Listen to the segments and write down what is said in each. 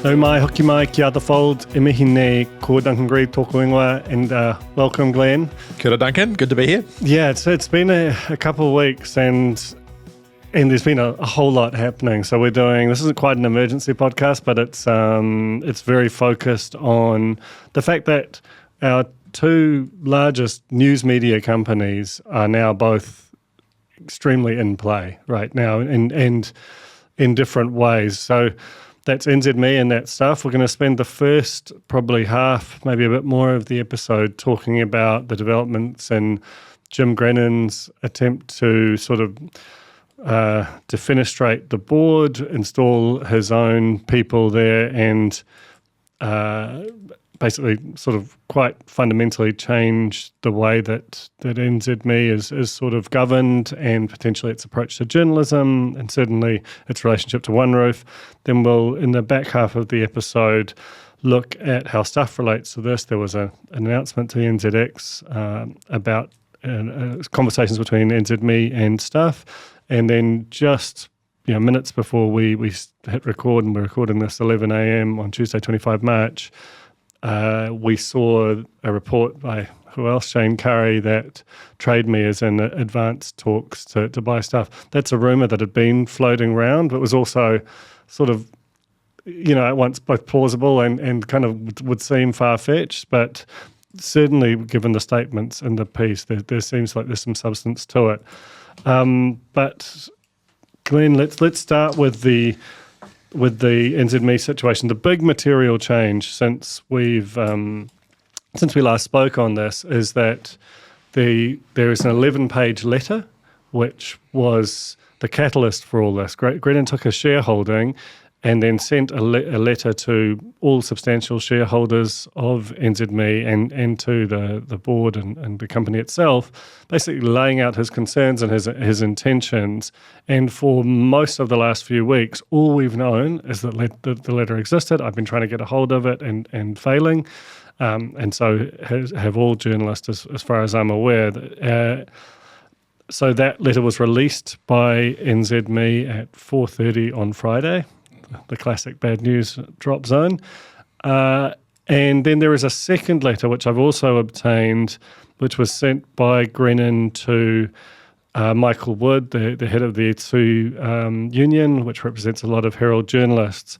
Nau mai, hoki mai, ki a fold, e mihi nei, ko Duncan Greive tōku ingoa, and welcome, Glenn. Kia ora, Duncan. Good to be here. Yeah, it's been a couple of weeks, and there's been a whole lot happening. So we're doing, this isn't quite an emergency podcast, but it's very focused on the fact that our two largest news media companies are now both extremely in play right now, and in different ways. So that's NZME and that stuff. We're going to spend the first probably half, maybe a bit more of the episode talking about the developments in Jim Grenon's attempt to sort of defenestrate the board, install his own people there, and basically sort of quite fundamentally change the way that NZME is sort of governed, and potentially its approach to journalism, and certainly its relationship to One Roof. Then we'll, in the back half of the episode, look at how stuff relates to this. There was an announcement to the NZX about conversations between NZME and stuff, and then just minutes before we hit record, and we're recording this 11 a.m. on Tuesday, 25 March, we saw a report by who else? Shane Curry, that Trade Me is in advanced talks to buy stuff. That's a rumour that had been floating around, but was also sort of, at once both plausible and kind of would seem far-fetched, but certainly given the statements in the piece, there seems like there's some substance to it. But Glenn, let's start with the NZME situation. The big material change since we last spoke on this is that there is an 11-page letter which was the catalyst for all this. Grenon took a shareholding and then sent a letter to all substantial shareholders of NZME and to the board and the company itself, basically laying out his concerns and his intentions. And for most of the last few weeks, all we've known is that the letter existed. I've been trying to get a hold of it and failing. And so have all journalists, as far as I'm aware. So that letter was released by NZME at 4:30 on Friday, the classic bad news drop zone. And then there is a second letter, which I've also obtained, which was sent by Grenon to Michael Wood, the head of the ETSU union, which represents a lot of Herald journalists.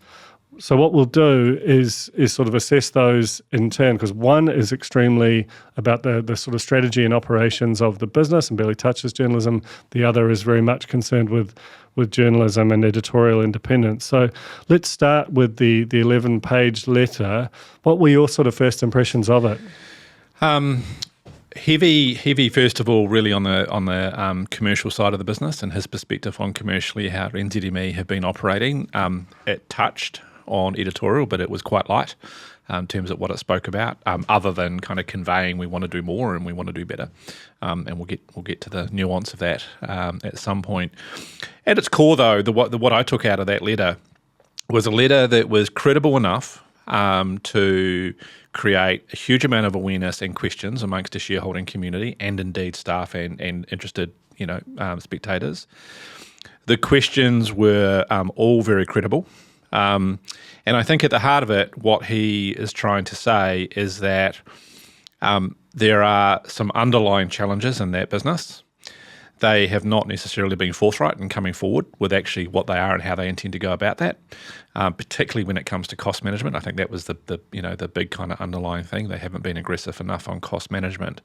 So what we'll do is sort of assess those in turn, because one is extremely about the sort of strategy and operations of the business and barely touches journalism. The other is very much concerned with journalism and editorial independence. So let's start with the 11-page letter. What were your sort of first impressions of it? Heavy. First of all, really on the commercial side of the business and his perspective on commercially how NZME have been operating. It touched on editorial, but it was quite light in terms of what it spoke about, other than kind of conveying we want to do more and we want to do better. And we'll get to the nuance of that at some point. At its core, though, what I took out of that letter was a letter that was credible enough to create a huge amount of awareness and questions amongst the shareholding community and indeed staff and interested spectators. The questions were all very credible. And I think at the heart of it, what he is trying to say is that there are some underlying challenges in that business. They have not necessarily been forthright in coming forward with actually what they are and how they intend to go about that, particularly when it comes to cost management. I think that was the big kind of underlying thing. They haven't been aggressive enough on cost management.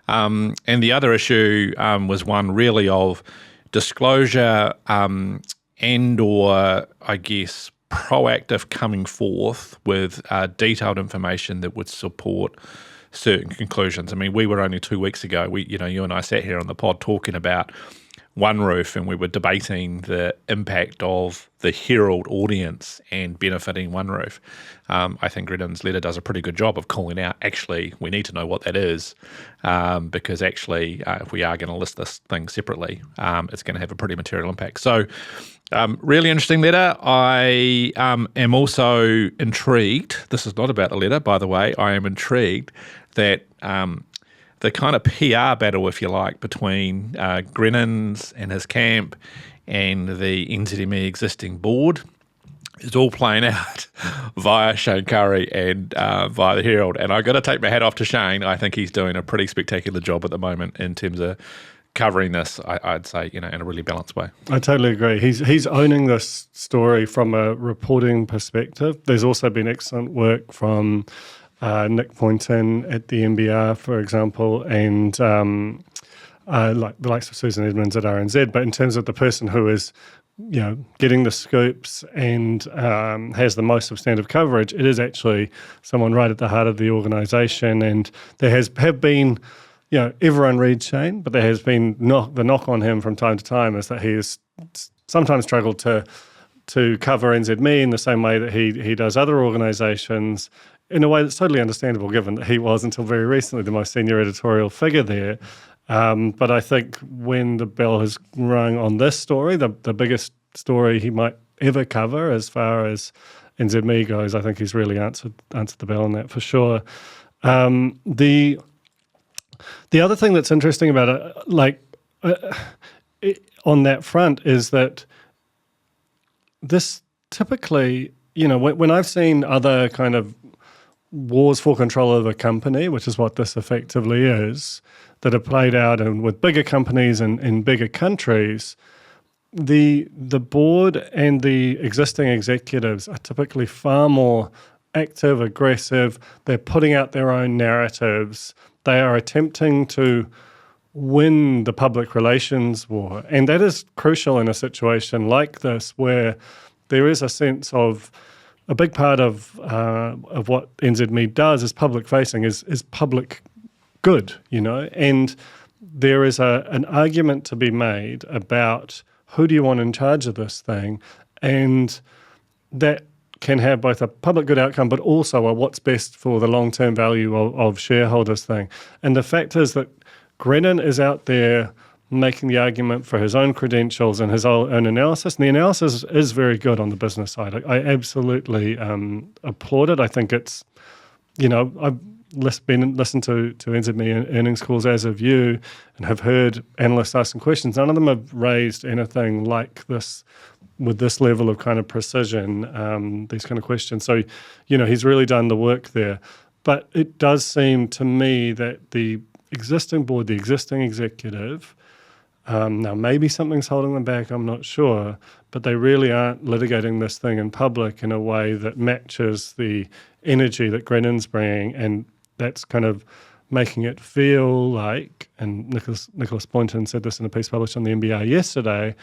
And the other issue was one really of disclosure and or, I guess, proactive coming forth with detailed information that would support certain conclusions. I mean, we were only 2 weeks ago, you and I sat here on the pod talking about One Roof, and we were debating the impact of the Herald audience and benefiting One Roof. I think Grenon's letter does a pretty good job of calling out, actually, we need to know what that is, because actually, if we are going to list this thing separately, it's going to have a pretty material impact. So, really interesting letter. I am also intrigued. This is not about the letter, by the way. I am intrigued that the kind of PR battle, if you like, between Grenon's and his camp and the NZME existing board is all playing out via Shane Curry and via the Herald. And I've got to take my hat off to Shane. I think he's doing a pretty spectacular job at the moment in terms of covering this, I'd say, in a really balanced way. I totally agree. He's owning this story from a reporting perspective. There's also been excellent work from Nick Poynton at the NBR, for example, and like the likes of Susan Edmonds at RNZ. But in terms of the person who is getting the scoops and has the most substantive coverage, it is actually someone right at the heart of the organisation. And there have been, everyone reads Shane, but there has been the knock on him from time to time is that he has sometimes struggled to cover NZME in the same way that he does other organisations, in a way that's totally understandable given that he was until very recently the most senior editorial figure there. But I think when the bell has rung on this story, the biggest story he might ever cover as far as NZME goes, I think he's really answered the bell on that for sure. The other thing that's interesting about it, on that front, is that this typically, when I've seen other kind of wars for control of a company, which is what this effectively is, that are played out and with bigger companies and in bigger countries, the board and the existing executives are typically far more active, aggressive. They're putting out their own narratives. They are attempting to win the public relations war. And that is crucial in a situation like this where there is a sense of a big part of what NZME does is public facing, is public good, and there is an argument to be made about who do you want in charge of this thing, and that can have both a public good outcome but also a what's best for the long-term value of shareholders thing. And the fact is that Grenon is out there making the argument for his own credentials and his own analysis, and the analysis is very good on the business side. I absolutely applaud it. I think it's, I've listened to NZME earnings calls as of you and have heard analysts asking questions. None of them have raised anything like this with this level of kind of precision, these kind of questions. So, he's really done the work there. But it does seem to me that the existing board, the existing executive, now maybe something's holding them back, I'm not sure, but they really aren't litigating this thing in public in a way that matches the energy that Grenon's bringing, and that's kind of making it feel like, and Nicholas Poynton said this in a piece published on the NBR yesterday,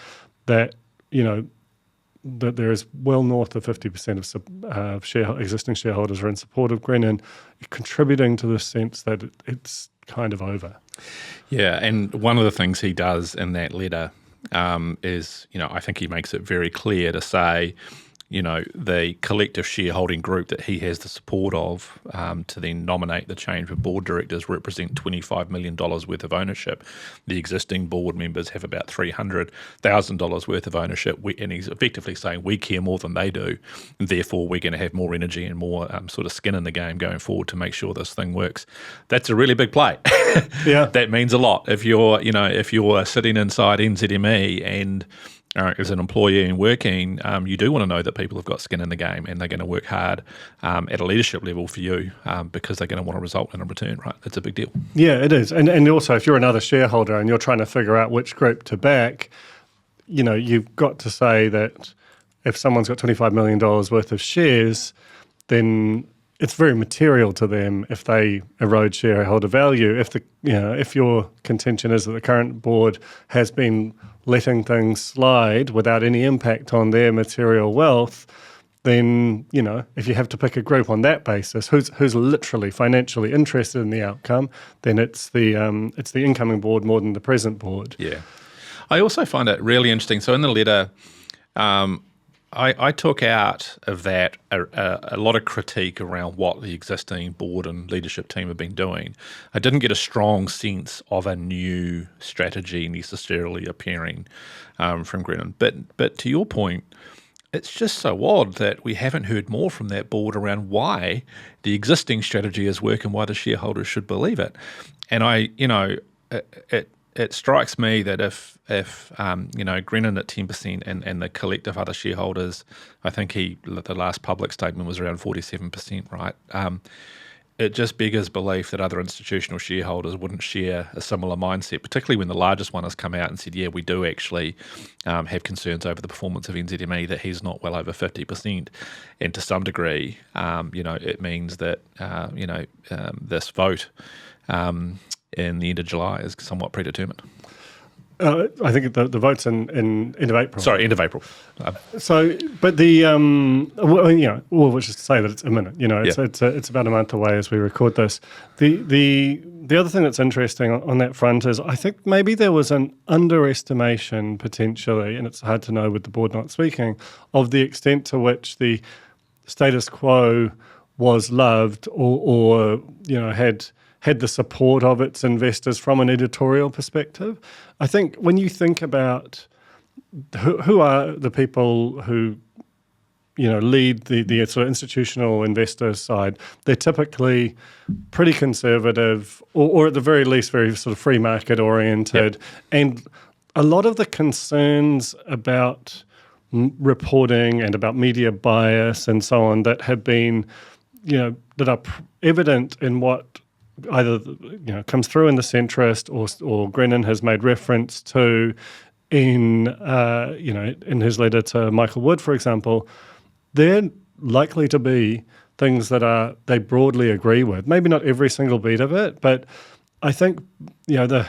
that, that there is well north of 50% of existing shareholders are in support of Grenon, contributing to the sense that it's kind of over. Yeah, and one of the things he does in that letter is, I think he makes it very clear to say, the collective shareholding group that he has the support of to then nominate the change of board directors represent $25 million worth of ownership. The existing board members have about $300,000 worth of ownership, and he's effectively saying we care more than they do, and therefore we're going to have more energy and more sort of skin in the game going forward to make sure this thing works. That's a really big play. Yeah, that means a lot. If you're sitting inside NZME and as an employee and working, you do want to know that people have got skin in the game and they're going to work hard at a leadership level for you because they're going to want a result in a return, right? That's a big deal. Yeah, it is. And also, if you're another shareholder and you're trying to figure out which group to back, you've got to say that if someone's got $25 million worth of shares, then it's very material to them if they erode shareholder value. If your contention is that the current board has been letting things slide without any impact on their material wealth, then, if you have to pick a group on that basis, who's literally financially interested in the outcome, then it's the incoming board more than the present board. Yeah. I also find it really interesting. So in the letter, I took out of that a lot of critique around what the existing board and leadership team have been doing. I didn't get a strong sense of a new strategy necessarily appearing from Grenon. But to your point, it's just so odd that we haven't heard more from that board around why the existing strategy is working, why the shareholders should believe it. And it it strikes me that if Grenon at 10% and the collective other shareholders, I think the last public statement was around 47%, right? It just beggars belief that other institutional shareholders wouldn't share a similar mindset, particularly when the largest one has come out and said, yeah, we do actually have concerns over the performance of NZME, that he's not well over 50%. And to some degree, it means that, this vote in the end of July is somewhat predetermined. I think the vote's in end of April. Sorry, end of April. But which is to say that it's imminent. It's about a month away as we record this. The other thing that's interesting on that front is I think maybe there was an underestimation potentially, and it's hard to know with the board not speaking, of the extent to which the status quo was loved or had the support of its investors from an editorial perspective. I think when you think about who are the people who lead the sort of institutional investor side, they're typically pretty conservative or at the very least very sort of free market oriented. Yep. And a lot of the concerns about reporting and about media bias and so on that have been, that are evident in what either comes through in the centrist or Grenon has made reference to in his letter to Michael Wood, for example, they're likely to be things that they broadly agree with. Maybe not every single beat of it, but I think the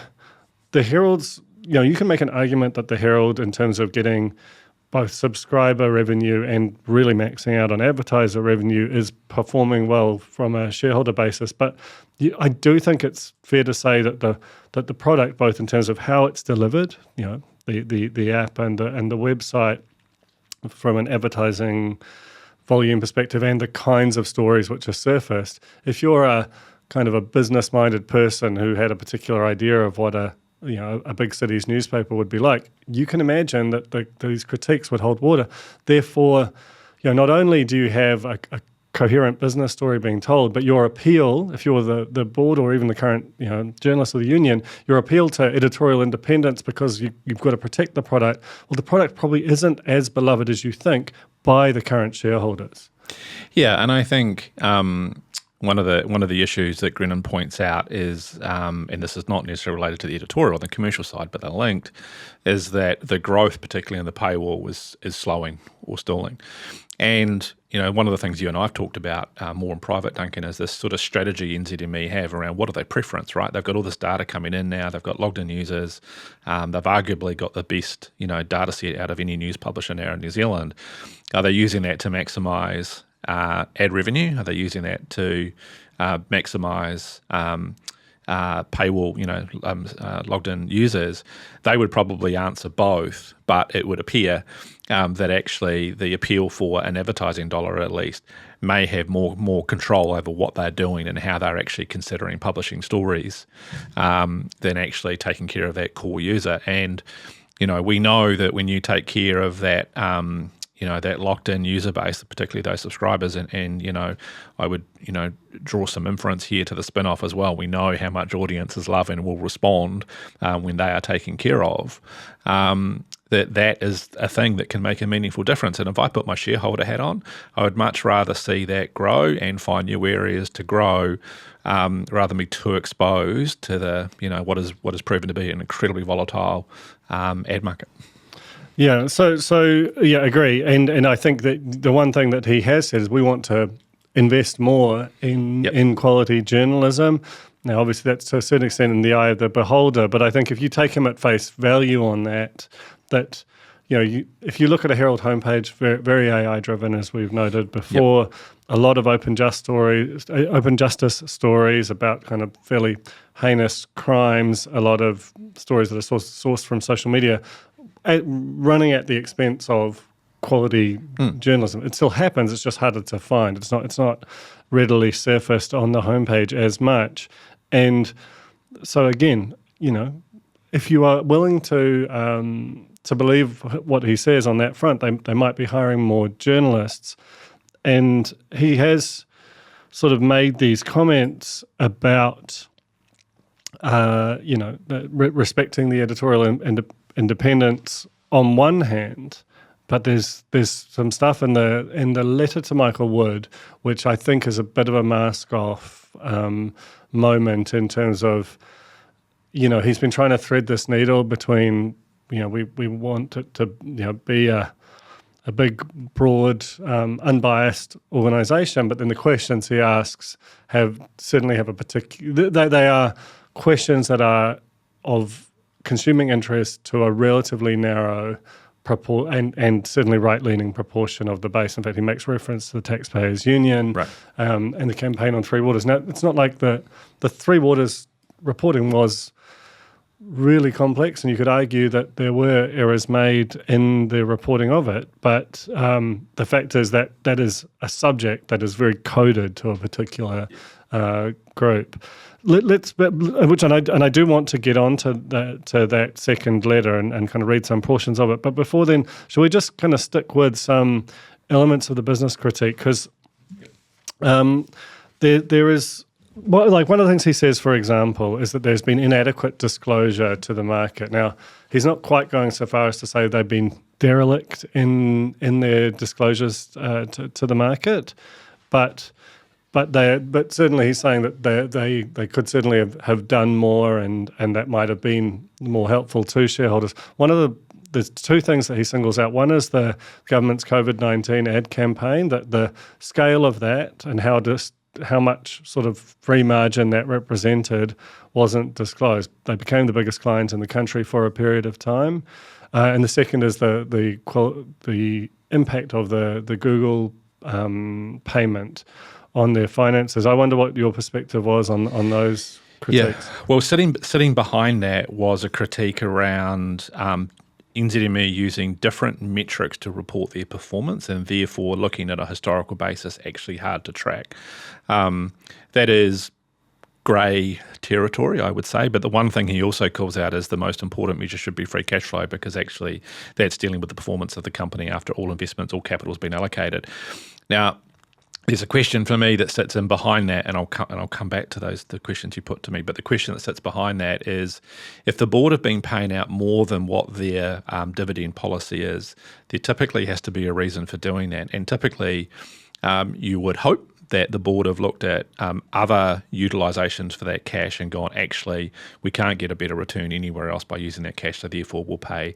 Herald's, you can make an argument that the Herald, in terms of getting both subscriber revenue and really maxing out on advertiser revenue, is performing well from a shareholder basis. But I do think it's fair to say that the product, both in terms of how it's delivered, the app and the website, from an advertising volume perspective, and the kinds of stories which are surfaced, if you're a kind of a business-minded person who had a particular idea of what a big city's newspaper would be like, you can imagine that these critiques would hold water. Therefore, not only do you have a coherent business story being told, but your appeal, if you're the board or even the current journalists of the union, your appeal to editorial independence, because you've got to protect the product. Well, the product probably isn't as beloved as you think by the current shareholders. Yeah, and I think one of the issues that Grenon points out is, and this is not necessarily related to the editorial, the commercial side, but they're linked, is that the growth, particularly in the paywall, is slowing or stalling. And one of the things you and I have talked about more in private, Duncan, is this sort of strategy NZME have around what are they preference, right? They've got all this data coming in now. They've got logged in users. They've arguably got the best data set out of any news publisher now in New Zealand. Are they using that to maximise ad revenue? Are they using that to maximise paywall, logged in users? They would probably answer both, but it would appear that actually the appeal for an advertising dollar, at least, may have more control over what they're doing and how they're actually considering publishing stories than actually taking care of that core user. And we know that when you take care of that that locked-in user base, particularly those subscribers, and I would, draw some inference here to the spin-off as well. We know how much audiences love and will respond when they are taken care of. That is a thing that can make a meaningful difference. And if I put my shareholder hat on, I would much rather see that grow and find new areas to grow rather than be too exposed to the, what is proven to be an incredibly volatile ad market. Yeah, so agree. And I think that the one thing that he has said is we want to invest more in quality journalism. Now, obviously, that's to a certain extent in the eye of the beholder, but I think if you take him at face value on that if you look at a Herald homepage, very, very AI-driven, as we've noted before, a lot of open justice stories about kind of fairly heinous crimes, a lot of stories that are sourced from social media, running at the expense of quality journalism. It still happens, it's just harder to find. It's not readily surfaced on the homepage as much. And so again, if you are willing to believe what he says on that front, they might be hiring more journalists. And he has sort of made these comments about respecting the editorial independence on one hand, but there's some stuff in the letter to Michael Wood, which I think is a bit of a mask-off moment in terms of, he's been trying to thread this needle between, we want it to be a big, broad, unbiased organisation, but then the questions he asks certainly have a particular. They are questions that are of consuming interest to a relatively narrow and certainly right-leaning proportion of the base. In fact, he makes reference to the Taxpayers Union and the campaign on Three Waters. Now, it's not like the Three Waters reporting was really complex, and you could argue that there were errors made in the reporting of it, but the fact is that is a subject that is very coded to a particular group. I do want to get on to that second letter and kind of read some portions of it. But before then, shall we just kind of stick with some elements of the business critique? Because there is, like one of the things he says, for example, is that there's been inadequate disclosure to the market. Now, he's not quite going so far as to say they've been derelict in their disclosures to the market, but certainly he's saying that they could certainly have done more, and that might have been more helpful to shareholders. There's two things that he singles out. One is the government's COVID-19 ad campaign, that the scale of that and how much sort of free margin that represented wasn't disclosed. They became the biggest client in the country for a period of time. And the second is the impact of the Google payment on their finances. I wonder what your perspective was on those critiques. Yeah, well, sitting behind that was a critique around NZME using different metrics to report their performance, and therefore looking at a historical basis actually hard to track. That is grey territory, I would say, but the one thing he also calls out is the most important measure should be free cash flow, because actually that's dealing with the performance of the company after all investments, all capital has been allocated. Now, there's a question for me that sits in behind that, and I'll come back to the questions you put to me. But the question that sits behind that is, if the board have been paying out more than what their dividend policy is, there typically has to be a reason for doing that. And typically, you would hope that the board have looked at other utilisations for that cash and gone, actually, we can't get a better return anywhere else by using that cash, so therefore we'll pay.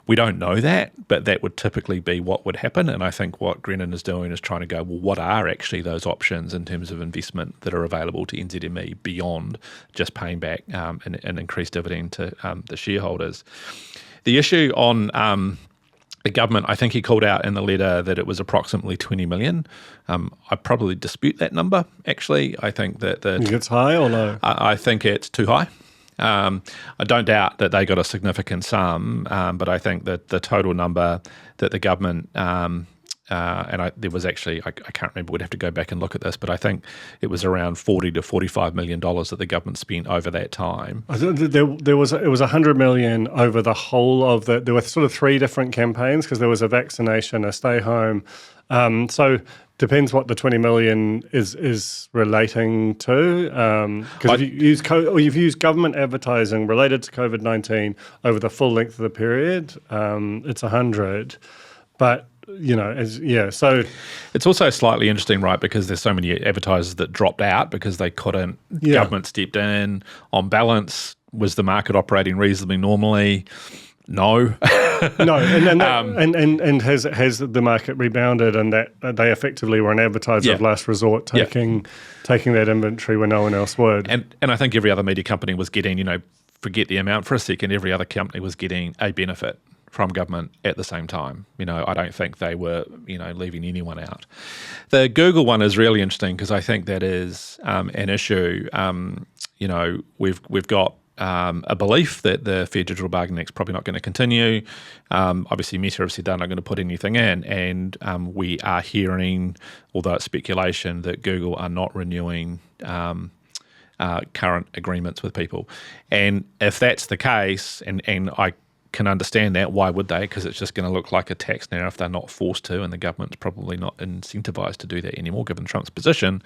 We don't know that, but that would typically be what would happen. And I think what Grenon is doing is trying to go, well, what are actually those options in terms of investment that are available to NZME beyond just paying back an increased dividend to the shareholders? The issue on the government, I think he called out in the letter that it was approximately 20 million. I probably dispute that number, actually. I think that you think it's high or low? I think it's too high. I don't doubt that they got a significant sum, but I think that the total number that the government there was actually, I can't remember, we'd have to go back and look at this, but I think it was around $40 to $45 million that the government spent over that time. It was 100 million over the whole of there were sort of three different campaigns, because there was a vaccination, a stay home. So depends what the 20 million is relating to. Because you've used government advertising related to COVID-19 over the full length of the period, it's 100, but so it's also slightly interesting, right? Because there's so many advertisers that dropped out because they couldn't. Government stepped in. On balance, was the market operating reasonably normally? No. No, and has the market rebounded, and that they effectively were an advertiser of last resort, taking that inventory when no one else would. And I think every other media company was getting, forget the amount for a second, every other company was getting a benefit from government at the same time. I don't think they were, leaving anyone out. The Google one is really interesting because I think that is an issue. We've got a belief that the Fair Digital Bargaining Act is probably not going to continue. Obviously, Meta have said they're not going to put anything in, and we are hearing, although it's speculation, that Google are not renewing current agreements with people. And if that's the case, and I can understand that. Why would they? Because it's just going to look like a tax now if they're not forced to, and the government's probably not incentivized to do that anymore, given Trump's position.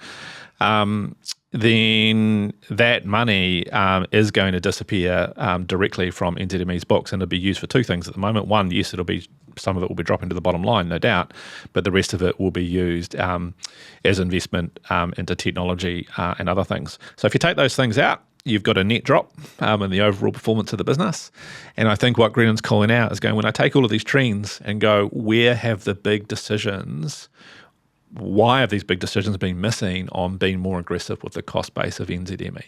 Then that money is going to disappear directly from NZME's books, and it'll be used for two things at the moment. One, yes, some of it will be dropping to the bottom line, no doubt, but the rest of it will be used as investment into technology and other things. So if you take those things out, you've got a net drop in the overall performance of the business. And I think what Grenon's calling out is going, when I take all of these trends and go, where have the big decisions, why have these big decisions been missing on being more aggressive with the cost base of NZME?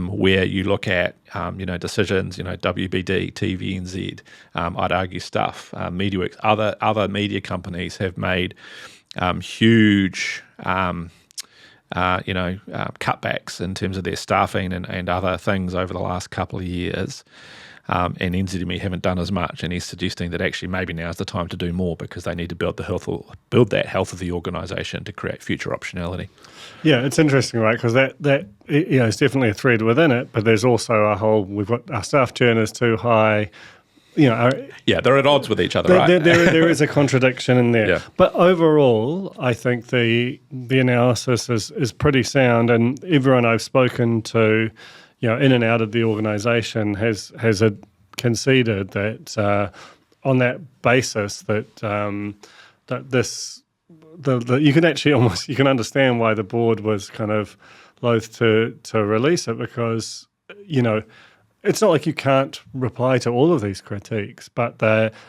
Where you look at, decisions, WBD, TVNZ, I'd argue Stuff, MediaWorks, other media companies have made huge cutbacks in terms of their staffing and other things over the last couple of years. And NZME haven't done as much, and he's suggesting that actually maybe now's the time to do more because they need to build that health of the organisation to create future optionality. Yeah, it's interesting, right? Because that is definitely a thread within it, but there's also we've got our staff churn is too high. They're at odds with each other, right? There is a contradiction in there. Yeah. But overall, I think the analysis is pretty sound, and everyone I've spoken to, in and out of the organisation has conceded that on that basis that you can actually you can understand why the board was kind of loath to release it, because it's not like you can't reply to all of these critiques, but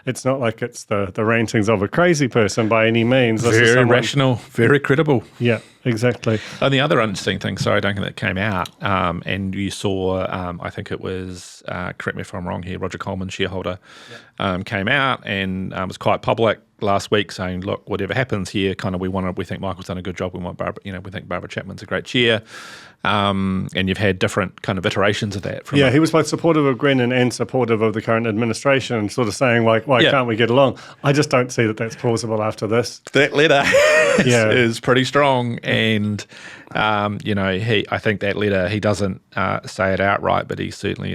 it's not like it's the rantings of a crazy person by any means. Very rational, very credible. Yeah, exactly. And the other interesting thing, sorry, Duncan, that came out, and you saw, I think it was, correct me if I'm wrong here, Roger Coleman, shareholder, came out and was quite public last week saying, look, whatever happens here, kind of we think Michael's done a good job. We want Barbara, we think Barbara Chapman's a great chair. And you've had different kind of iterations of that. He was both supportive of Grenon and supportive of the current administration, sort of saying, why can't we get along? I just don't see that that's plausible after this. That letter is pretty strong. And, I think that letter, he doesn't say it outright, but he certainly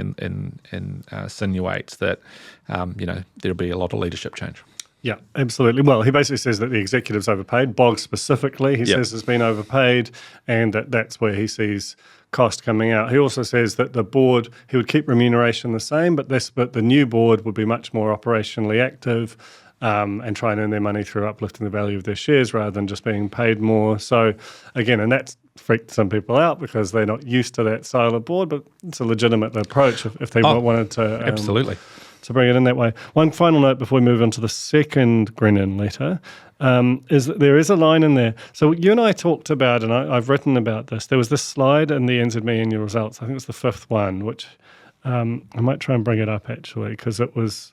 insinuates that, there'll be a lot of leadership change. Yeah, absolutely. Well, he basically says that the executive's overpaid. Boggs specifically, he says, has been overpaid, and that's where he sees cost coming out. He also says that the board, he would keep remuneration the same, but the new board would be much more operationally active and try and earn their money through uplifting the value of their shares rather than just being paid more. So again, and that's freaked some people out because they're not used to that style of board, but it's a legitimate approach if they wanted to. Absolutely. To bring it in that way. One final note before we move on to the second Grenon letter is that there is a line in there. So you and I talked about, and I've written about this, there was this slide in the NZME annual results, I think it was the fifth one, which I might try and bring it up actually, because it was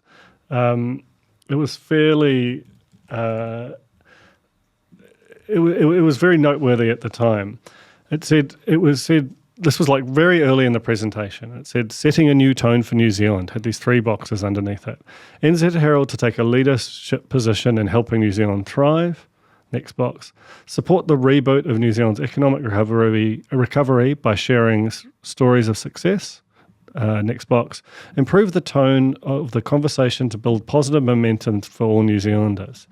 fairly, it was very noteworthy at the time. It was said, this was like very early in the presentation. It said, setting a new tone for New Zealand, had these three boxes underneath it. NZ Herald to take a leadership position in helping New Zealand thrive. Next box. Support the reboot of New Zealand's economic recovery by sharing stories of success. Next box. Improve the tone of the conversation to build positive momentum for all New Zealanders.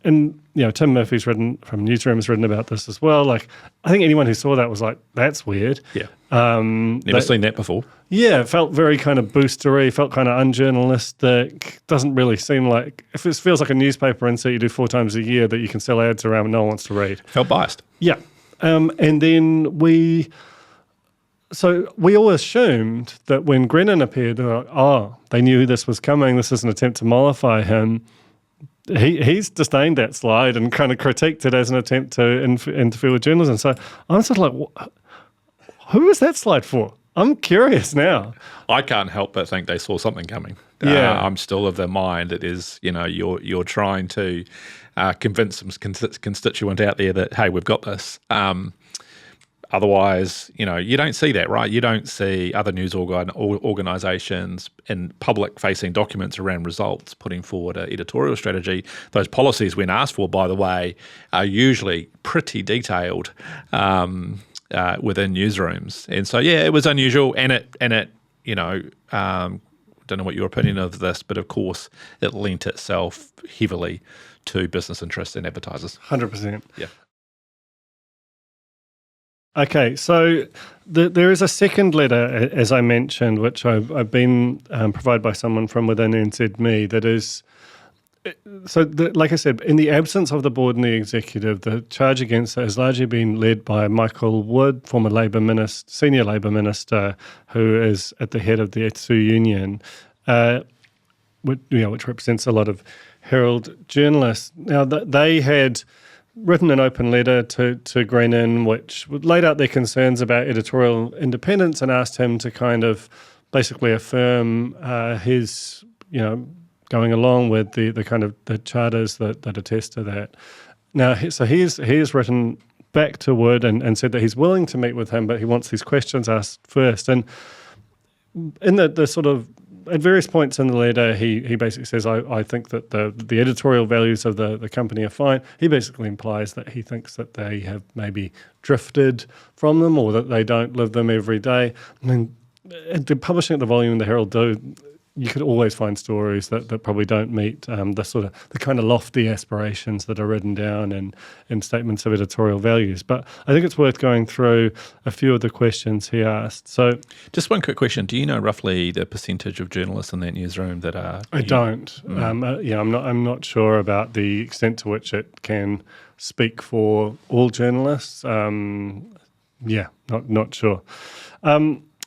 And, Tim Murphy's written from Newsroom has written about this as well. Like, I think anyone who saw that was like, that's weird. Yeah. Never seen that before. Yeah, it felt very kind of boostery, felt kind of unjournalistic. Doesn't really seem like, if it feels like a newspaper insert you do 4 times a year that you can sell ads around and no one wants to read. Felt biased. Yeah. And then we all assumed that when Grenon appeared, they were like, they knew this was coming. This is an attempt to mollify him. He's disdained that slide and kind of critiqued it as an attempt to interfere with journalism. So I'm sort of like, who was that slide for? I'm curious now. I can't help but think they saw something coming. Yeah. I'm still of the mind that is, you're trying to convince some constituent out there that, hey, we've got this. Otherwise, you don't see that, right? You don't see other news organisations in public-facing documents around results putting forward an editorial strategy. Those policies, when asked for, by the way, are usually pretty detailed within newsrooms. And so, it was unusual, and it don't know what your opinion of this, but of course it lent itself heavily to business interests and advertisers. 100%. Yeah. Okay, so there is a second letter, as I mentioned, which I've been provided by someone from within NZME that is, like I said, in the absence of the board and the executive, the charge against it has largely been led by Michael Wood, former senior Labour Minister, who is at the head of the ETSU union, which represents a lot of Herald journalists. Now, they had written an open letter to Grenon, which laid out their concerns about editorial independence and asked him to kind of basically affirm his, going along with the kind of the charters that attest to that. Now, so he has written back to Wood and said that he's willing to meet with him, but he wants these questions asked first. And in the sort of, at various points in the letter, he basically says, I think that the editorial values of the company are fine. He basically implies that he thinks that they have maybe drifted from them or that they don't live them every day. I mean, publishing at the volume in the Herald, you could always find stories that probably don't meet the kind of lofty aspirations that are written down in statements of editorial values. But I think it's worth going through a few of the questions he asked. So, just one quick question: do you know roughly the percentage of journalists in that newsroom that are? I don't. I'm not sure about the extent to which it can speak for all journalists. Not sure.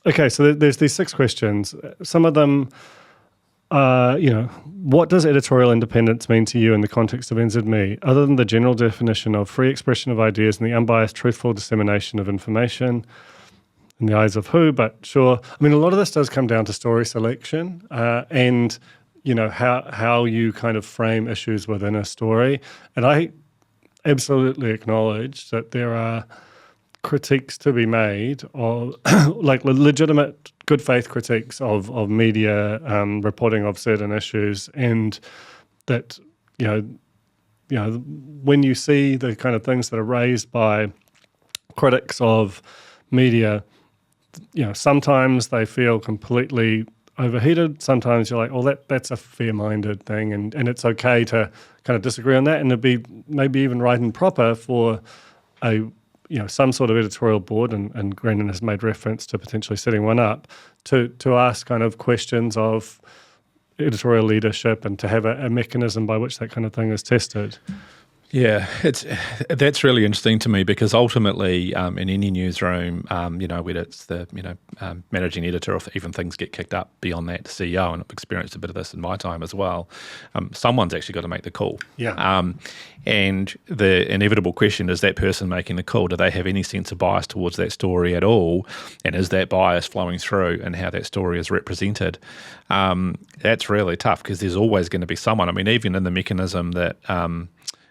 Okay, so there's these 6 questions. Some of them what does editorial independence mean to you in the context of NZME, other than the general definition of free expression of ideas and the unbiased, truthful dissemination of information? In the eyes of who, but sure. I mean, a lot of this does come down to story selection and, how you kind of frame issues within a story. And I absolutely acknowledge that there are critiques to be made, or like legitimate good faith critiques of media reporting of certain issues, and that when you see the kind of things that are raised by critics of media, sometimes they feel completely overheated. Sometimes you're like, well, that's a fair-minded thing, and it's okay to kind of disagree on that, and it'd be maybe even right and proper for some sort of editorial board, and Grenon has made reference to potentially setting one up, to ask kind of questions of editorial leadership and to have a mechanism by which that kind of thing is tested. Yeah, that's really interesting to me, because ultimately in any newsroom, whether it's the managing editor, or if even things get kicked up beyond that to CEO, and I've experienced a bit of this in my time as well, someone's actually got to make the call. Yeah. And the inevitable question is, that person making the call, do they have any sense of bias towards that story at all? And is that bias flowing through in how that story is represented? That's really tough, because there's always going to be someone. I mean, even in the mechanism that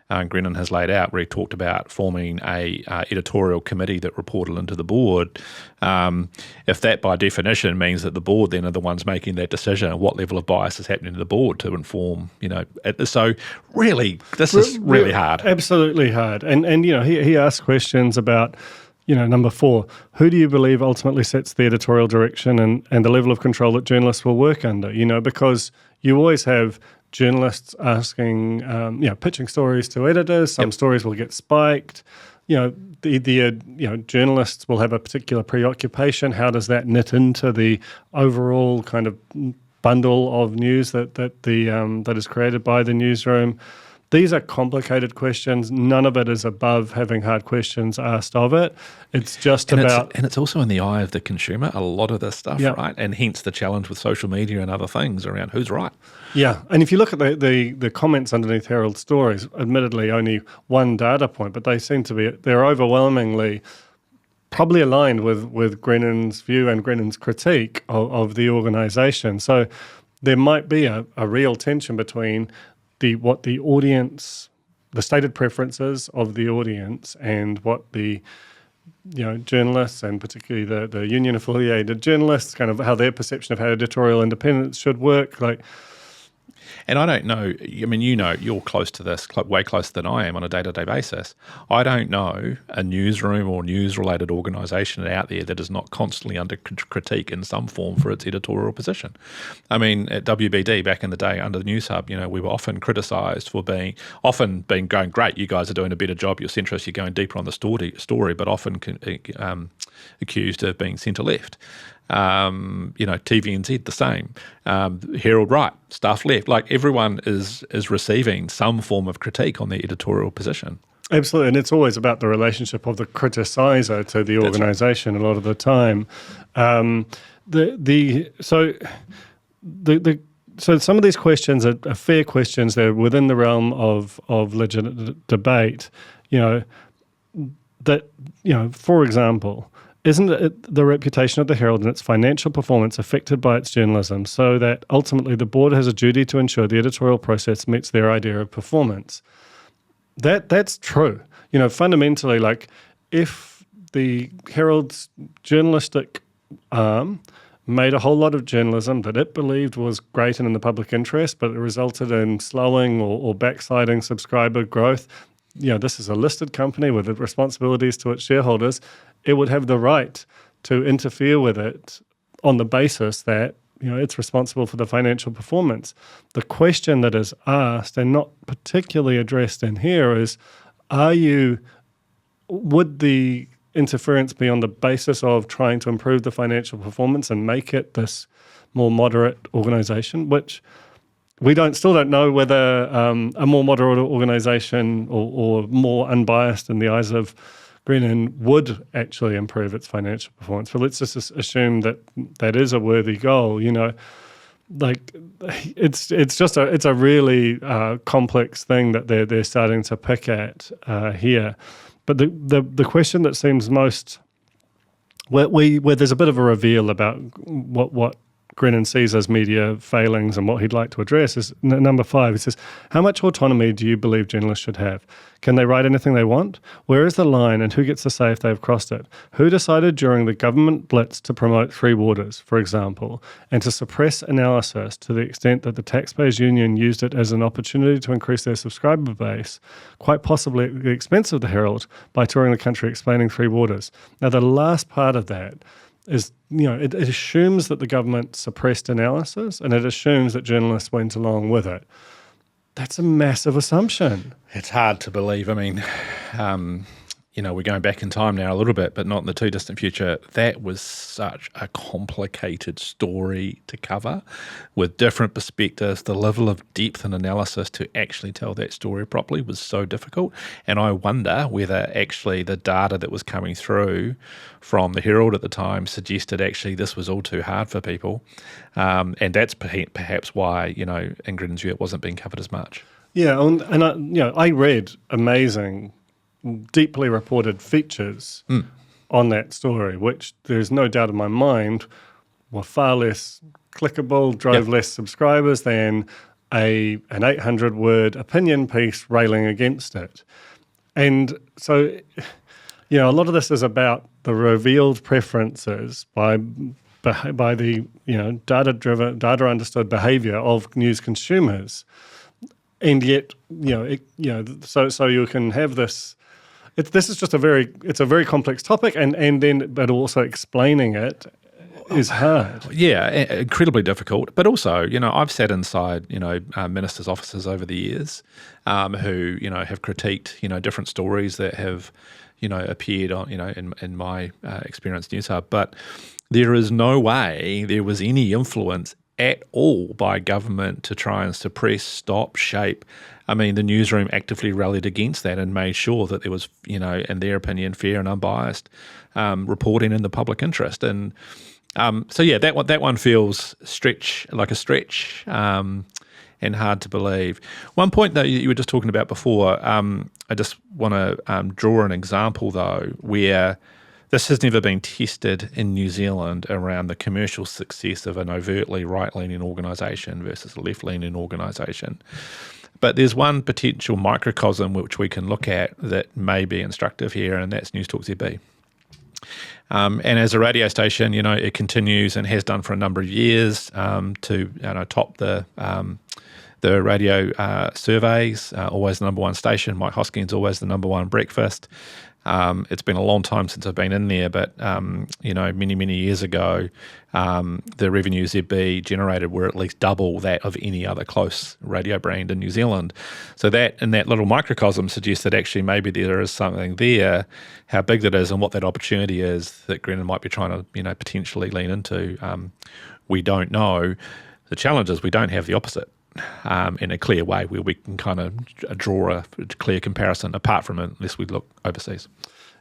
Grenon has laid out, where he talked about forming a editorial committee that reported into the board, if that by definition means that the board then are the ones making that decision, what level of bias is happening to the board to inform, so really, this is really hard. Absolutely hard. And he asked questions about, number 4, who do you believe ultimately sets the editorial direction and the level of control that journalists will work under? Because you always have journalists asking, pitching stories to editors. Some stories will get spiked. The journalists will have a particular preoccupation. How does that knit into the overall kind of bundle of news that is created by the newsroom? These are complicated questions. None of it is above having hard questions asked of it. It's just about... And it's also in the eye of the consumer, a lot of this stuff, right? And hence the challenge with social media and other things around who's right. Yeah, and if you look at the comments underneath Herald stories, admittedly only one data point, but they seem to be, they're overwhelmingly probably aligned with Grenon's view and Grenon's critique of the organisation. So there might be a real tension between what the audience, the stated preferences of the audience, and what the journalists, and particularly the union affiliated journalists, kind of how their perception of how editorial independence should work. Like, And I don't know, I mean, you're close to this, way closer than I am on a day-to-day basis. I don't know a newsroom or news-related organisation out there that is not constantly under critique in some form for its editorial position. I mean, at WBD back in the day under the News Hub, we were often criticised for going, great, you guys are doing a better job, you're centrist, you're going deeper on the story, but often accused of being centre-left. TVNZ the same, Herald right, Stuff left. Like everyone is receiving some form of critique on their editorial position. Absolutely, and it's always about the relationship of the criticiser to the organisation. Right. A lot of the time, so some of these questions are fair questions. They're within the realm of legitimate debate. For example. Isn't it the reputation of the Herald and its financial performance affected by its journalism, so that ultimately the board has a duty to ensure the editorial process meets their idea of performance? That's true. Fundamentally, like if the Herald's journalistic arm made a whole lot of journalism that it believed was great and in the public interest, but it resulted in slowing or backsliding subscriber growth, this is a listed company with responsibilities to its shareholders. It would have the right to interfere with it on the basis that it's responsible for the financial performance. The question that is asked and not particularly addressed in here is, would the interference be on the basis of trying to improve the financial performance and make it this more moderate organisation, which we still don't know whether a more moderate organisation or more unbiased in the eyes of Grenon would actually improve its financial performance. But let's just assume that is a worthy goal. It's a really complex thing that they're starting to pick at here. But the question that seems most where there's a bit of a reveal about what Grenon sees as media failings and what he'd like to address is number 5. He says, how much autonomy do you believe journalists should have? Can they write anything they want? Where is the line and who gets to say if they've crossed it? Who decided during the government blitz to promote Three Waters, for example, and to suppress analysis to the extent that the Taxpayers Union used it as an opportunity to increase their subscriber base, quite possibly at the expense of the Herald, by touring the country explaining Three Waters? Now, the last part of that is, it assumes that the government suppressed analysis and it assumes that journalists went along with it. That's a massive assumption. It's hard to believe. I mean, we're going back in time now a little bit, but not in the too distant future. That was such a complicated story to cover with different perspectives. The level of depth and analysis to actually tell that story properly was so difficult. And I wonder whether actually the data that was coming through from the Herald at the time suggested actually this was all too hard for people. And that's perhaps why, in Grenon's view, it wasn't being covered as much. Yeah, and I read amazing, deeply reported features on that story, which there's no doubt in my mind were far less clickable, drove less subscribers than an 800-word opinion piece railing against it. And so, a lot of this is about the revealed preferences by the data understood behaviour of news consumers, and yet so you can have this. This is just a very complex topic, but also explaining it is hard. Yeah, incredibly difficult. But also, I've sat inside, ministers' offices over the years, who, have critiqued, different stories that have, appeared on, in my experience News Hub. But there is no way there was any influence at all by government to try and suppress, stop, shape. I mean, the newsroom actively rallied against that and made sure that there was, in their opinion, fair and unbiased reporting in the public interest. And that one feels like a stretch and hard to believe. One point that you were just talking about before, I just want to draw an example, though, where this has never been tested in New Zealand around the commercial success of an overtly right-leaning organisation versus a left-leaning organisation. But there's one potential microcosm which we can look at that may be instructive here, and that's News Talk ZB. And as a radio station, it continues and has done for a number of years to top the the radio surveys, always the number one station. Mike Hoskins, always the number one breakfast. It's been a long time since I've been in there, but many, many years ago, the revenues ZB generated were at least double that of any other close radio brand in New Zealand. So that in that little microcosm suggests that actually maybe there is something there. How big that is and what that opportunity is that Grenon might be trying to potentially lean into, we don't know. The challenge is we don't have the opposite. In a clear way where we can kind of draw a clear comparison apart from it, unless we look overseas.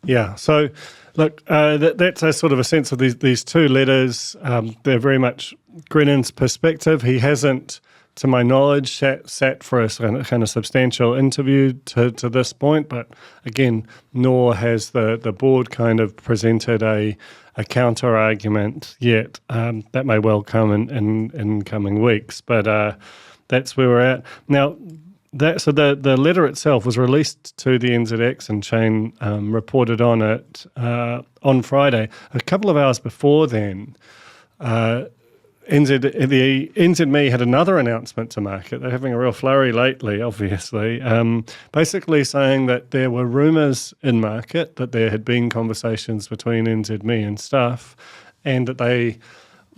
Yeah, so look, that's a sort of a sense of these two letters. They're very much Grenon's perspective. He hasn't, to my knowledge, sat for a kind of substantial interview to this point, but again, nor has the board kind of presented a counter argument yet. That may well come in coming weeks, but that's where we're at. Now, the letter itself was released to the NZX, and Shane reported on it on Friday. A couple of hours before then, the NZME had another announcement to market. They're having a real flurry lately, obviously, basically saying that there were rumours in market that there had been conversations between NZME and staff, and that they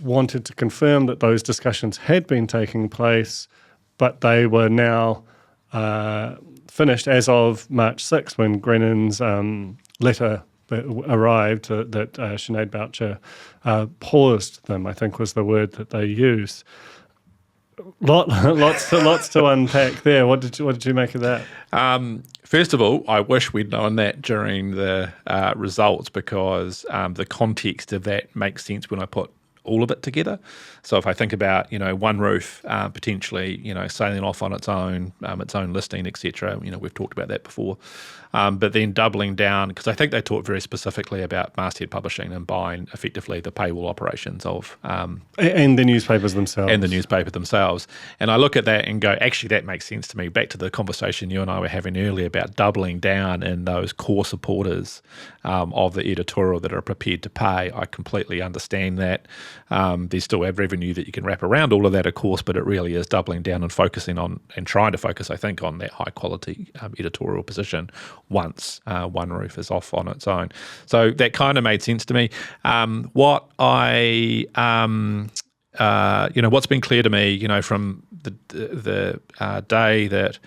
wanted to confirm that those discussions had been taking place, but they were now finished as of March 6th, when Grenon's letter arrived that Sinead Boucher paused them, I think was the word that they used. Lots to unpack there. What did you make of that? First of all, I wish we'd known that during the results, because the context of that makes sense when I put all of it together. So if I think about, One Roof potentially, sailing off on its own listing, etc. We've talked about that before. But then doubling down, because I think they talked very specifically about Masthead Publishing and buying effectively the paywall operations of and the newspapers themselves. And I look at that and go, actually, that makes sense to me. Back to the conversation you and I were having earlier about doubling down in those core supporters of the editorial that are prepared to pay. I completely understand that. There's still ad revenue that you can wrap around all of that, of course, but it really is doubling down and focusing on, and trying to focus, I think, on that high quality editorial position once One Roof is off on its own. So that kind of made sense to me. What's been clear to me, from the day that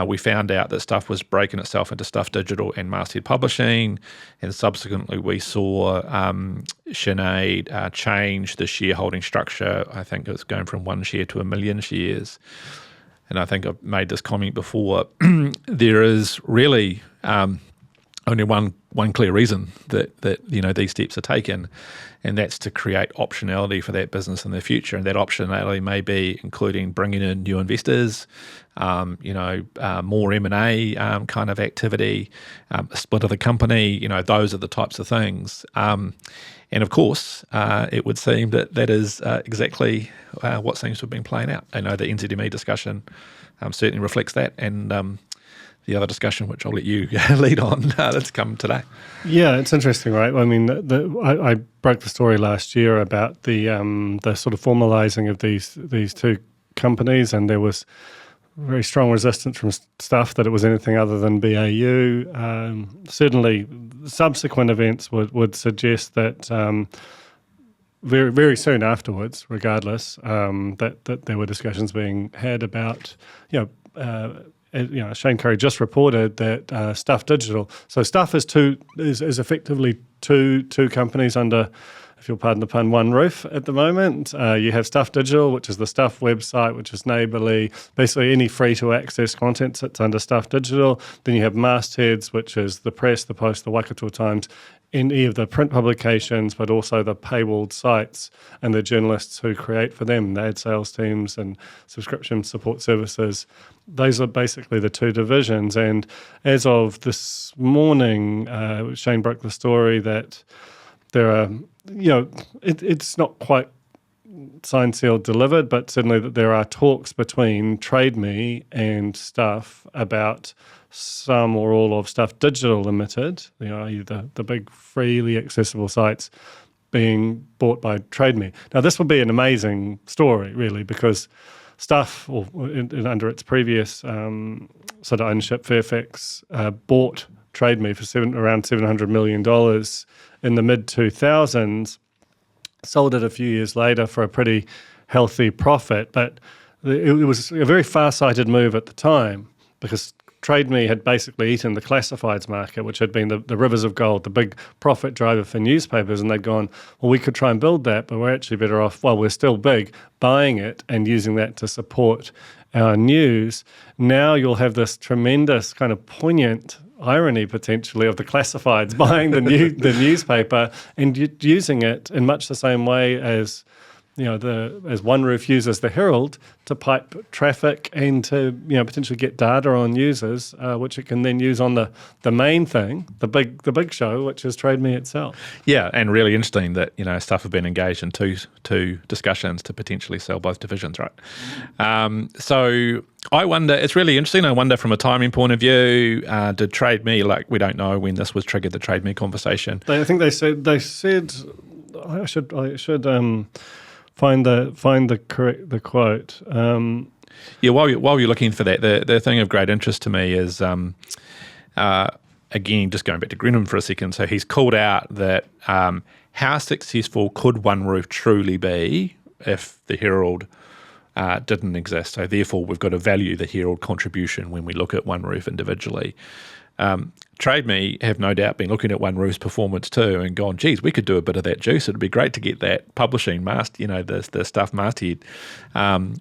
we found out that Stuff was breaking itself into Stuff Digital and Masthead Publishing, and subsequently we saw Sinead change the shareholding structure. I think it was going from 1 share to 1 million shares. And I think I've made this comment before. There is really only one clear reason that these steps are taken, and that's to create optionality for that business in the future. And that optionality may be including bringing in new investors, more M&A kind of activity, a split of the company. Those are the types of things. And of course, it would seem that is exactly what seems to have been playing out. I know the NZME discussion certainly reflects that, and the other discussion, which I'll let you lead on, that's come today. Yeah, it's interesting, right? I mean, I broke the story last year about the sort of formalising of these two companies, and there was very strong resistance from staff that it was anything other than BAU. Certainly, subsequent events would suggest that very, very soon afterwards, regardless, that there were discussions being had about, Shane Curry just reported that Stuff Digital. So Stuff is effectively two companies under, if you'll pardon the pun, one roof at the moment. You have Stuff Digital, which is the Stuff website, which is Neighbourly. Basically, any free-to-access content sits under Stuff Digital. Then you have Mastheads, which is the Press, the Post, the Waikato Times, any of the print publications, but also the paywalled sites and the journalists who create for them, the ad sales teams and subscription support services. Those are basically the two divisions. And as of this morning, Shane broke the story that there are, it's not quite signed, sealed, delivered, but certainly that there are talks between TradeMe and Stuff about some or all of Stuff Digital Limited, the big freely accessible sites, being bought by TradeMe. Now, this would be an amazing story, really, because Stuff, or under its previous sort of ownership, Fairfax bought TradeMe for around $700 million in the mid-2000s, sold it a few years later for a pretty healthy profit, but it was a very far-sighted move at the time because TradeMe had basically eaten the classifieds market, which had been the rivers of gold, the big profit driver for newspapers, and they'd gone, well, we could try and build that, but we're actually better off, while we're still big, buying it and using that to support our news. Now you'll have this tremendous kind of poignant irony potentially of the classifieds buying the newspaper and using it in much the same way as as OneRoof uses the Herald to pipe traffic and to potentially get data on users, which it can then use on the main thing, the big show, which is TradeMe itself. Yeah, and really interesting that Stuff have been engaged in two discussions to potentially sell both divisions, right? So I wonder, it's really interesting. I wonder from a timing point of view, did TradeMe, we don't know when this was triggered, the TradeMe conversation. I think they said I should. Find the quote. Yeah, while you're looking for that, the thing of great interest to me is, again, just going back to Grenon for a second. So he's called out that how successful could OneRoof truly be if the Herald didn't exist? So therefore, we've got to value the Herald contribution when we look at OneRoof individually. TradeMe have no doubt been looking at OneRoof's performance too and gone, geez, we could do a bit of that juice. It'd be great to get that publishing the Stuff masthead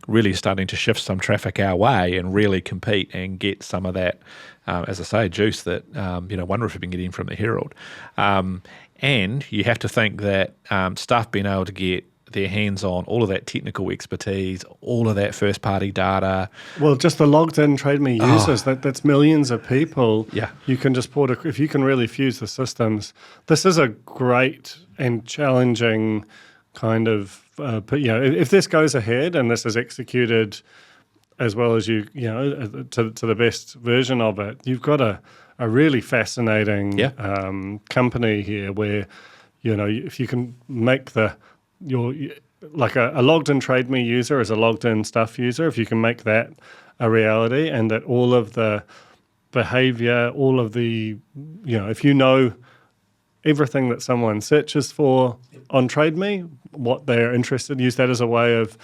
really starting to shift some traffic our way and really compete and get some of that, as I say, juice that OneRoof have been getting from the Herald. And you have to think that Stuff being able to get their hands on all of that technical expertise, all of that first-party data. Well, just the logged-in TradeMe users, that's millions of people. Yeah. You can just if you can really fuse the systems. This is a great and challenging kind of, if this goes ahead and this is executed as well as to the best version of it, you've got a really fascinating company here where, if you can make like a logged-in TradeMe user is a logged-in Stuff user, if you can make that a reality and that all of the behavior, all of the, if you know everything that someone searches for on TradeMe, what they're interested in, use that as a way of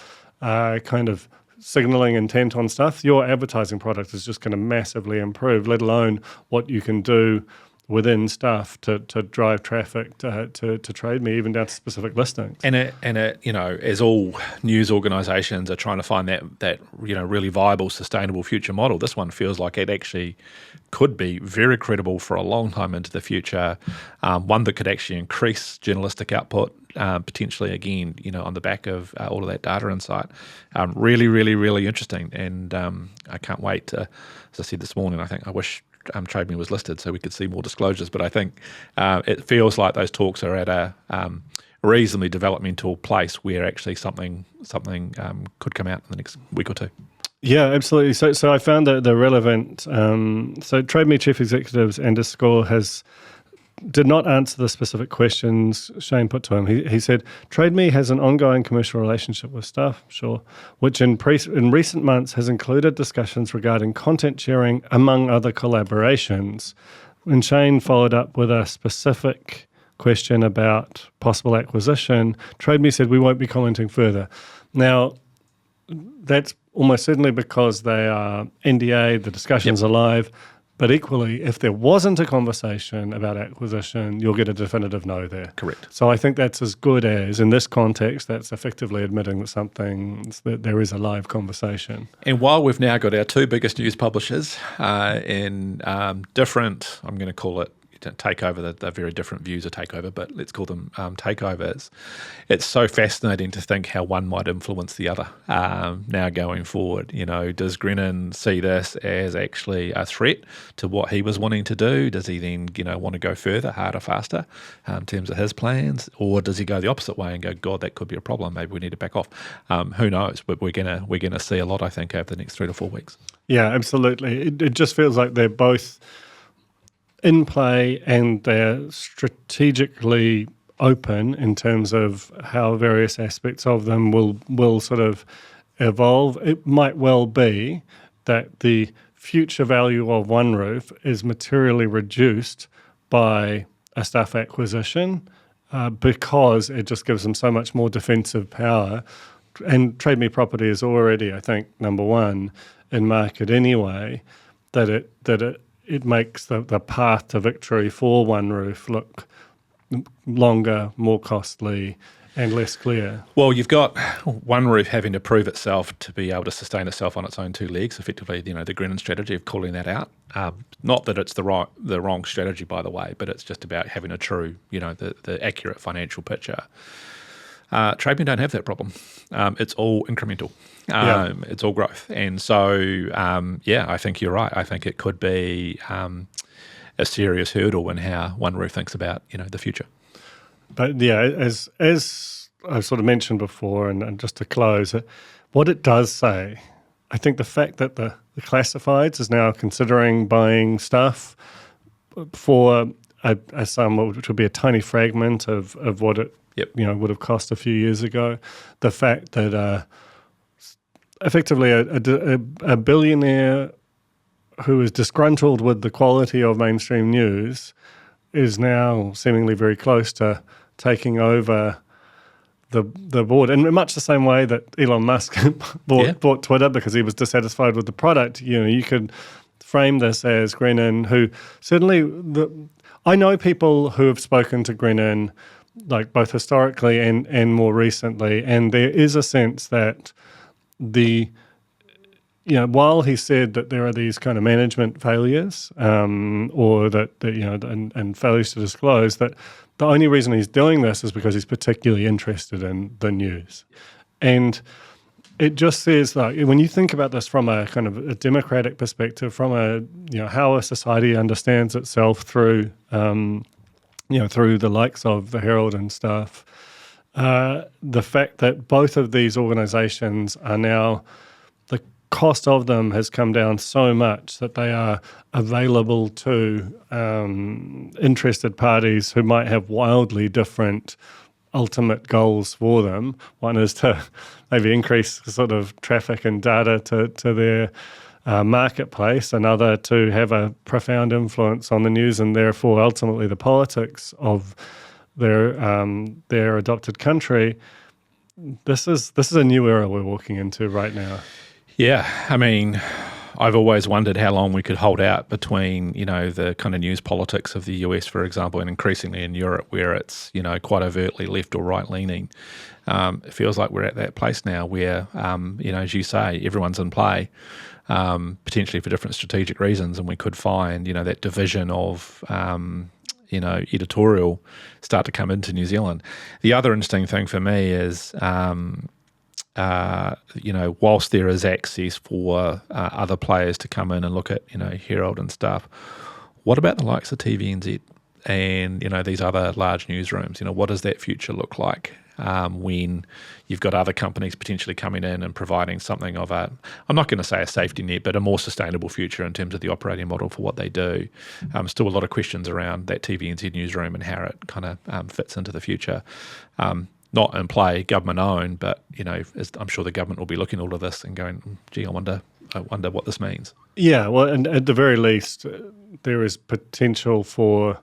kind of signaling intent on Stuff, your advertising product is just going to massively improve, let alone what you can do within Stuff to drive traffic to TradeMe, even down to specific listings. And it as all news organisations are trying to find that really viable, sustainable future model, this one feels like it actually could be very credible for a long time into the future, one that could actually increase journalistic output, potentially again, on the back of all of that data insight. Really, really, really interesting. And I can't wait to, as I said this morning, I wish TradeMe was listed so we could see more disclosures. But I think it feels like those talks are at a reasonably developmental place where actually something could come out in the next week or two. Yeah, absolutely. So I found the relevant. So TradeMe chief executives did not answer the specific questions Shane put to him. He said, TradeMe has an ongoing commercial relationship with Stuff, sure, which in recent months has included discussions regarding content sharing, among other collaborations. When Shane followed up with a specific question about possible acquisition, TradeMe said, we won't be commenting further. Now, that's almost certainly because they are NDA, the discussions are live. But equally, if there wasn't a conversation about acquisition, you'll get a definitive no there. Correct. So I think that's as good as, in this context, that's effectively admitting that there is a live conversation. And while we've now got our two biggest news publishers in different, I'm going to call it, takeover, they're very different views of takeover, but let's call them takeovers. It's so fascinating to think how one might influence the other now going forward. Does Grenon see this as actually a threat to what he was wanting to do? Does he then, want to go further, harder, faster in terms of his plans? Or does he go the opposite way and go, God, that could be a problem. Maybe we need to back off. Who knows? But we're gonna see a lot, I think, over the next 3 to 4 weeks. Yeah, absolutely. It just feels like they're both in play and they're strategically open in terms of how various aspects of them will sort of evolve. It might well be that the future value of OneRoof is materially reduced by a staff acquisition because it just gives them so much more defensive power. And Trade Me Property is already, I think, number one in market anyway, that it makes the path to victory for OneRoof look longer, more costly, and less clear. Well, you've got OneRoof having to prove itself to be able to sustain itself on its own two legs, effectively, the Grenon strategy of calling that out. Not that it's the wrong strategy, by the way, but it's just about having a true, the accurate financial picture. Trade Me don't have that problem. It's all incremental. It's all growth. And so, I think you're right. I think it could be a serious hurdle in how OneRoof thinks about, the future. But yeah, as I've sort of mentioned before, and just to close, what it does say, I think the fact that the classifieds is now considering buying stuff for a sum which would be a tiny fragment of what it would have cost a few years ago, the fact that effectively a billionaire who is disgruntled with the quality of mainstream news is now seemingly very close to taking over the board, in much the same way that Elon Musk bought Twitter because he was dissatisfied with the product. You could frame this as Grenon, who certainly I know people who have spoken to Grenon, like both historically and more recently, and there is a sense that while he said that there are these kind of management failures, or that and failures to disclose, that the only reason he's doing this is because he's particularly interested in the news. And it just says, like, when you think about this from a kind of a democratic perspective, from how a society understands itself through through the likes of the Herald and stuff, the fact that both of these organizations are now, the cost of them has come down so much that they are available to interested parties who might have wildly different ultimate goals for them. One is to maybe increase sort of traffic and data to their marketplace, another to have a profound influence on the news and therefore ultimately the politics of their adopted country. This is a new era we're walking into right now. Yeah, I mean, I've always wondered how long we could hold out between, the kind of news politics of the US, for example, and increasingly in Europe where it's, quite overtly left or right leaning. It feels like we're at that place now where, as you say, everyone's in play, potentially for different strategic reasons, and we could find, that division of, editorial start to come into New Zealand. The other interesting thing for me is, whilst there is access for other players to come in and look at, Herald and stuff, what about the likes of TVNZ and, these other large newsrooms? What does that future look like when you've got other companies potentially coming in and providing something of I'm not going to say a safety net, but a more sustainable future in terms of the operating model for what they do? Still a lot of questions around that TVNZ newsroom and how it kind of fits into the future. Not in play government owned, but I'm sure the government will be looking at all of this and going, gee, I wonder what this means. Yeah, well, and at the very least, there is potential for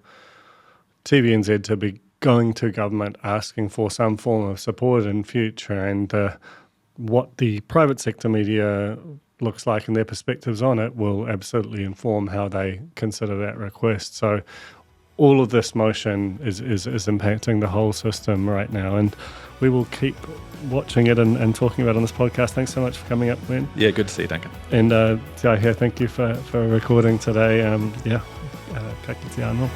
TVNZ to be going to government asking for some form of support in future, and what the private sector media looks like and their perspectives on it will absolutely inform how they consider that request. So all of this motion is impacting the whole system right now, and we will keep watching it and talking about it on this podcast. Thanks so much for coming up, Glenn. Yeah, good to see you, Duncan. And thank you for recording today. Ka kite anō.